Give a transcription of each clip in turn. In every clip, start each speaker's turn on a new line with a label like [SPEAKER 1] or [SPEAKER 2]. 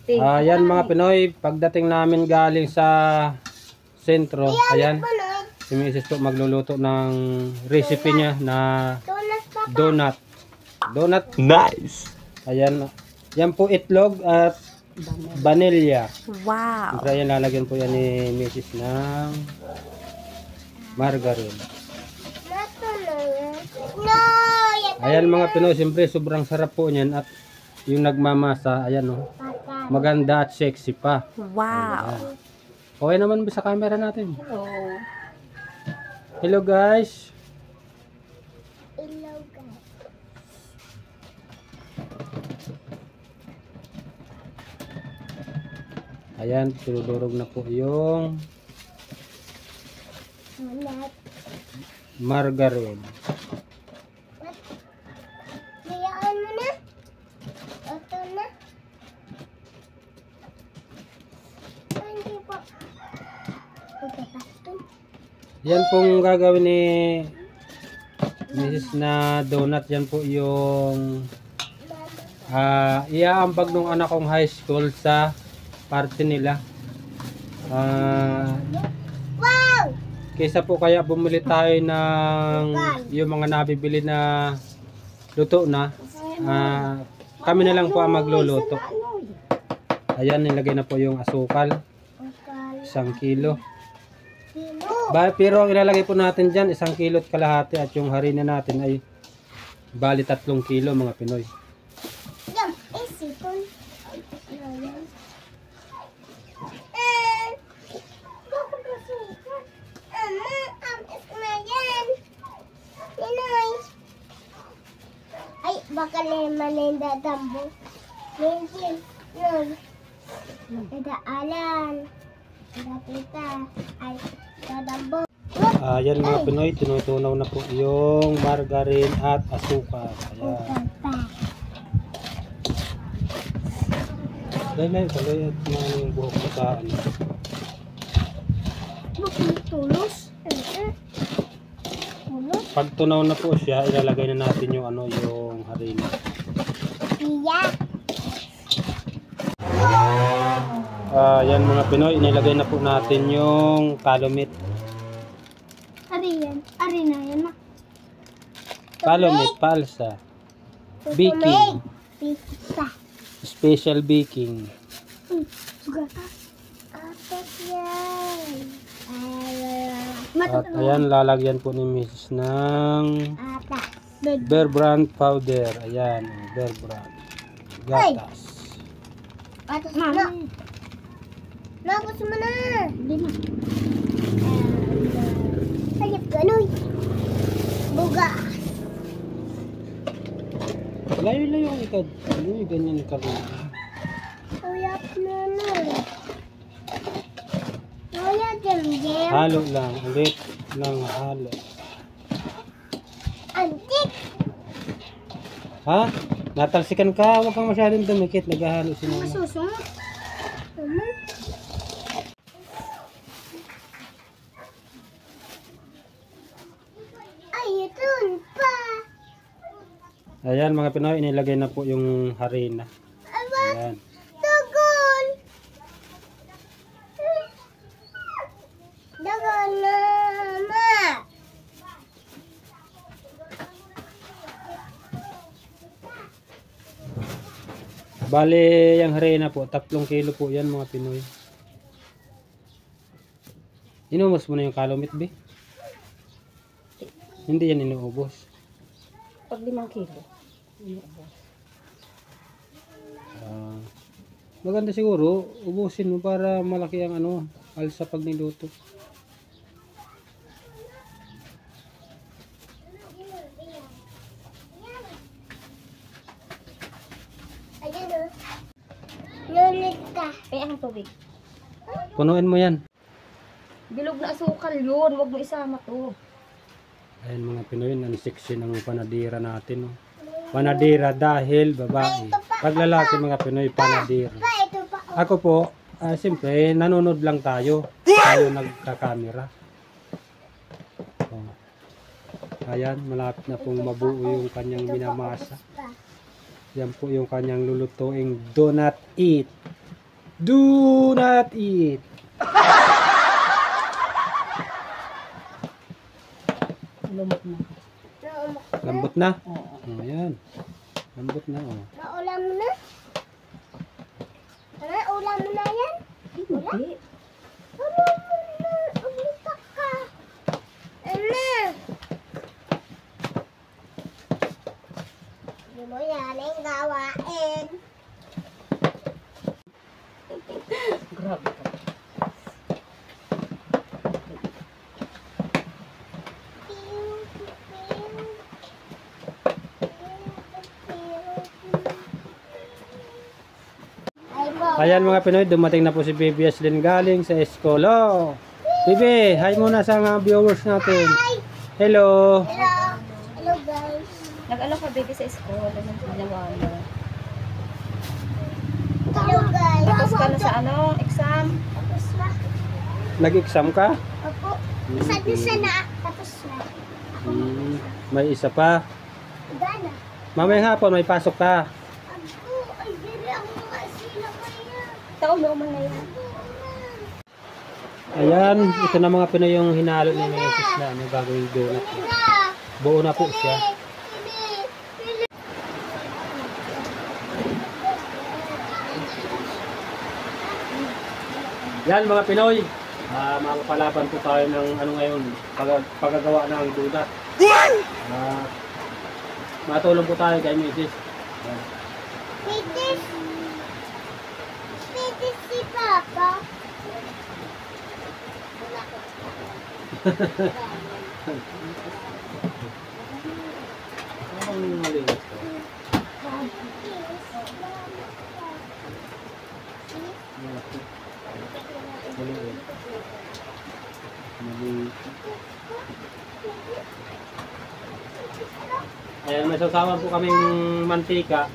[SPEAKER 1] Ayan mga Pinoy, pagdating namin galing sa sentro, ayan, si Mrs. po magluluto ng recipe niya na donut. Donut. Nice! Ayan, yan po itlog at vanilla.
[SPEAKER 2] Wow!
[SPEAKER 1] Siyempre yan, lalagyan po yan ni Mrs. ng margarine. Ayan mga Pinoy, siyempre sobrang sarap po niyan at yung nagmamasa, ayan o, maganda at sexy pa.
[SPEAKER 2] Wow!
[SPEAKER 1] Ayan. Okay naman ba sa camera natin?
[SPEAKER 2] Oh.
[SPEAKER 1] Hello guys!
[SPEAKER 3] Hello guys.
[SPEAKER 1] Ayan, tulurog na po yung margarine.
[SPEAKER 3] Hayaan mo na. Ito na. Hindi po.
[SPEAKER 1] Yan pong gagawin ni Mrs. na donut. Yan po yung iaambag nung anak kong high school sa party nila.
[SPEAKER 3] Wow!
[SPEAKER 1] Kaysa po kaya bumili tayo ng yung mga nabibili na luto na, kami na lang po ang magluluto. Ayan, nilagay na po yung asukal, 1 kilo. Pero ang ilalagay po natin dyan, 1 kilo at kalahati, at yung harina natin ay bali 3 kilo mga Pinoy.
[SPEAKER 3] Yan, isipon. Ay, baka naman yung dadambo. Minsan, yun. Dadaalan. Datita. Ay, dadambo.
[SPEAKER 1] Ayan mga Pinoy, tinutunaw na po yung margarine at asukal. Ayan. Dahil tuloy at yung buhok mo sa ano.
[SPEAKER 3] Tulos?
[SPEAKER 1] Pag tunaw na po siya, ilalagay na natin yung ano, yung harina.
[SPEAKER 3] Iya.
[SPEAKER 1] Yan mga Pinoy, inilagay na po natin yung kalumit.
[SPEAKER 3] Ari na yan.
[SPEAKER 1] Kalumit, palsa. Baking.
[SPEAKER 3] Pizza.
[SPEAKER 1] Special baking.
[SPEAKER 3] Sugata. Apat yan.
[SPEAKER 1] At ayan, lalagyan po ni Mrs. ng
[SPEAKER 3] Apat.
[SPEAKER 1] Bear Brand powder. Ayan, Bear Brand. Gatas.
[SPEAKER 3] Atas na. Nakos mo na. Hindi na. Sayap ganoy. Buga.
[SPEAKER 1] Layo-layo ang ikad. Ano yung ganyan ikad?
[SPEAKER 3] Sayap na na. Wala jam-jam.
[SPEAKER 1] Halo lang. Ulit lang halo.
[SPEAKER 3] Antik.
[SPEAKER 1] Ha? Natalsikan ka? Huwag kang masyadong dumikit. Naghahalo si mama.
[SPEAKER 3] Masusunod. Ay, ito pa.
[SPEAKER 1] Ayan mga Pinoy, inilagay na po yung harina. Ayan.
[SPEAKER 3] Dagon. Dagon na, ma.
[SPEAKER 1] Bali, yung harina po, 3 kilo po yan mga Pinoy. Inubos mo na yung kalumit, be? Hindi yan inuubos.
[SPEAKER 2] Pag 5 kilo.
[SPEAKER 1] Maganda siguro, ubusin mo para malaki ang ano, alsa pag niluto.
[SPEAKER 3] Ayun o. Nulit ka.
[SPEAKER 2] Kaya ang tubig.
[SPEAKER 1] Punuin mo yan.
[SPEAKER 2] Bilog na asukal yun. Huwag mo isama to.
[SPEAKER 1] Ayan mga Pinoy, ang seksi ng panadira natin. Oh. Panadira dahil babae. Pag lalaki mga Pinoy, panadira.
[SPEAKER 3] Pa, ito pa.
[SPEAKER 1] Ako po, siyempre, nanonood lang tayo. Tayo nagka-camera. Oh. Ayan, malapit na pong mabuo yung kanyang minamasa. Yan po yung kanyang lulutuing do not eat. Do not eat.
[SPEAKER 2] Lumot na.
[SPEAKER 1] Lambot na.
[SPEAKER 2] Oo.
[SPEAKER 1] Ayan. Lambot na. Oh.
[SPEAKER 3] Naulam mo na? Ano, ulam mo na yan?
[SPEAKER 2] Hindi.
[SPEAKER 3] Ulam mo na. Umitak ka. Ano? Hindi mo yan ang gawain.
[SPEAKER 2] Grabe ka.
[SPEAKER 1] Ayan mga Pinoy, dumating na po si Baby Aslyn galing sa Eskolo. Baby, hi muna sa mga viewers natin. Hello.
[SPEAKER 3] Hello. Hello guys.
[SPEAKER 2] Nag-alok ka baby sa school. Anong ginawa mo?
[SPEAKER 3] Hello guys.
[SPEAKER 2] Tapos ka na sa ano? Exam?
[SPEAKER 3] Tapos na.
[SPEAKER 1] Nag-exam ka?
[SPEAKER 3] Opo. Isa na. Tapos na.
[SPEAKER 1] May isa pa.
[SPEAKER 3] Gana.
[SPEAKER 1] Mamayang hapon, may pasok ka.
[SPEAKER 3] Ako, ay dili ako makasila kaya.
[SPEAKER 2] Taon mo man na yan.
[SPEAKER 1] Ayan, ito na mga Pinoy yung hinalo ni Mrs. na ano, gagawin donut. Buo na po siya. Yan mga Pinoy, makapalaban po tayo ng ano ngayon, pagagawa ng donut. Matulong po tayo kay Mrs. Yan.
[SPEAKER 3] Pitis si Papa.
[SPEAKER 1] Ang maliit to. Maliit. Maliit. Ayan, may sasawan po kaming mantika.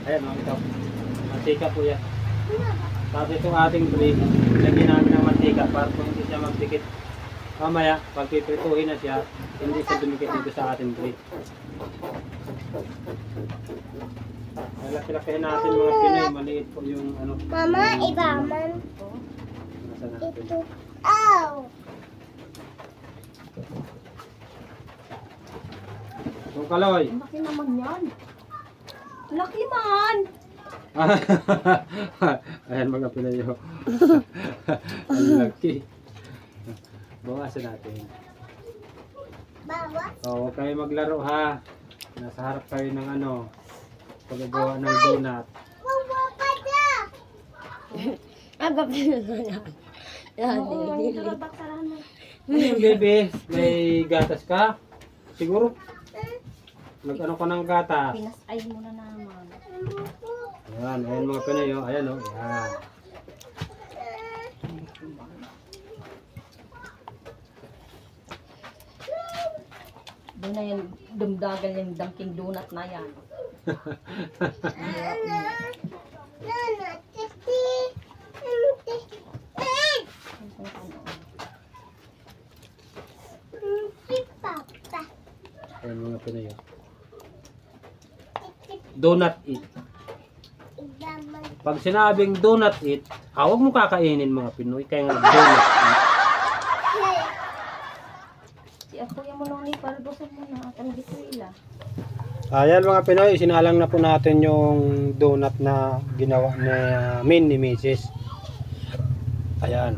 [SPEAKER 1] Ayan o, ito. Mantika po yan. Tapos itong ating bread, lagyan namin ng mantika para po hindi siya magdikit. Mamaya, pag piprituhin na siya, hindi siya dumikit dito sa ating bread. Laki-lakihin natin mga Pinoy, maliit po yung ano.
[SPEAKER 3] Mama, iba man.
[SPEAKER 1] Nasa natin.
[SPEAKER 3] Ito. Ow!
[SPEAKER 1] Itong kaloy.
[SPEAKER 2] Ang laki naman yan. Laki man!
[SPEAKER 1] Ayan mga Pinoy. Ang laki. Bawasan natin.
[SPEAKER 3] Bawas.
[SPEAKER 1] O, huwag kayo maglaro ha. Nasa harap kayo ng ano, paggagawa ng donut.
[SPEAKER 3] Wawa pa na.
[SPEAKER 2] Oo, nagkakabaksaran mo.
[SPEAKER 1] Ano yung baby? May gatas ka? Siguro? Nag-ano ka ng gatas?
[SPEAKER 2] Pinasay mo na naman.
[SPEAKER 1] Ayan, ayan mga Pinoy. Oh. Ayan o. Oh. Ayan.
[SPEAKER 2] Doon na yung dumdagal yung Dunkin Donut na yan.
[SPEAKER 3] Nana, titi. Si Papa.
[SPEAKER 1] Ayan mga Pinoy. Oh. Donut eat.
[SPEAKER 3] Idaman.
[SPEAKER 1] Pag sinabing donut eat, huwag mo kakainin mga Pinoy. Kaya nga donut eat.
[SPEAKER 2] Si ako yung mulong para dosan mo na. Ang bituila.
[SPEAKER 1] Ayan mga Pinoy, sinalang na po natin yung donut na ginawa ni Mrs. Ayan.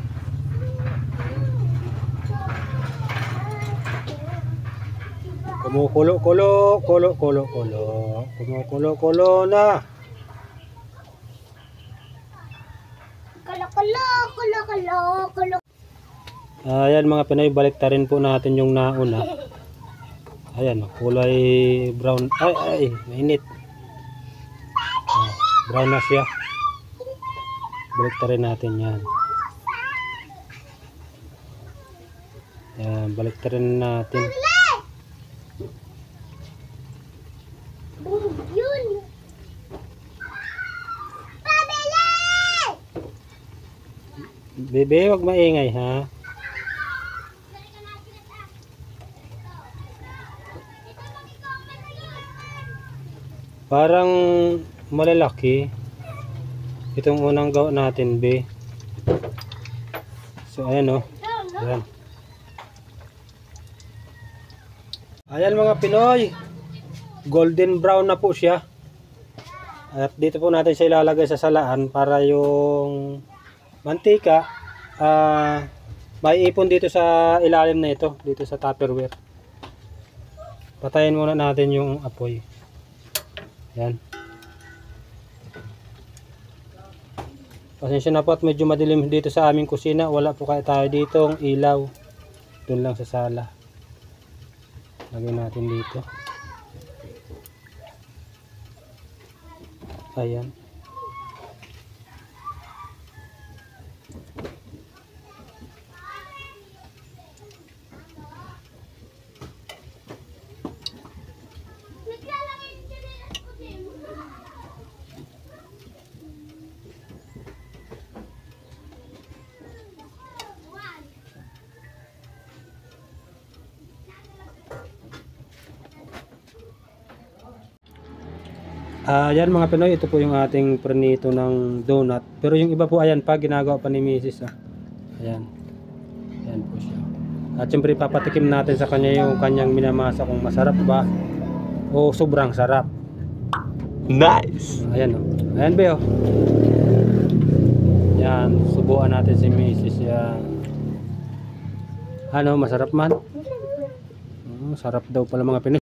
[SPEAKER 1] Kumukulo-kulo, kulo-kulo-kulo. Kumukulo-kulo na.
[SPEAKER 3] Kulo.
[SPEAKER 1] Ayan mga Pinoy, baliktarin po natin yung nauna. Ayan, kulay brown. Ay, mainit. Brown na siya. Baliktarin natin yan. Ayan, baliktarin natin.
[SPEAKER 3] Yun. Pabili!
[SPEAKER 1] Bebe, wag maingay ha. Parang malalaki. Itong unang gawa natin, be. So, ayan o. Ayan. Ayan mga Pinoy. Golden brown na po siya. At dito po natin siya ilalagay sa salaan para yung mantika may ipon dito sa ilalim na ito. Dito sa Tupperware. Patayin muna natin yung apoy. Ayan. Pasensya na po at medyo madilim dito sa aming kusina. Wala po kaya tayo ditong ilaw. Doon lang sa sala. Lagyan natin dito. Ayan. Ayan mga Pinoy, ito po yung ating prenito ng donut. Pero yung iba po, ayan pa, ginagawa pa ni Mrs. Ayan. Ayan po siya. At syempre papatikim natin sa kanya yung kanyang minamasa kung masarap ba o sobrang sarap.
[SPEAKER 4] Nice!
[SPEAKER 1] Ayan o. Ayan ba o. Ayan, subuan natin si Mrs. Yan. Ano, masarap man? Sarap daw pala mga Pinoy.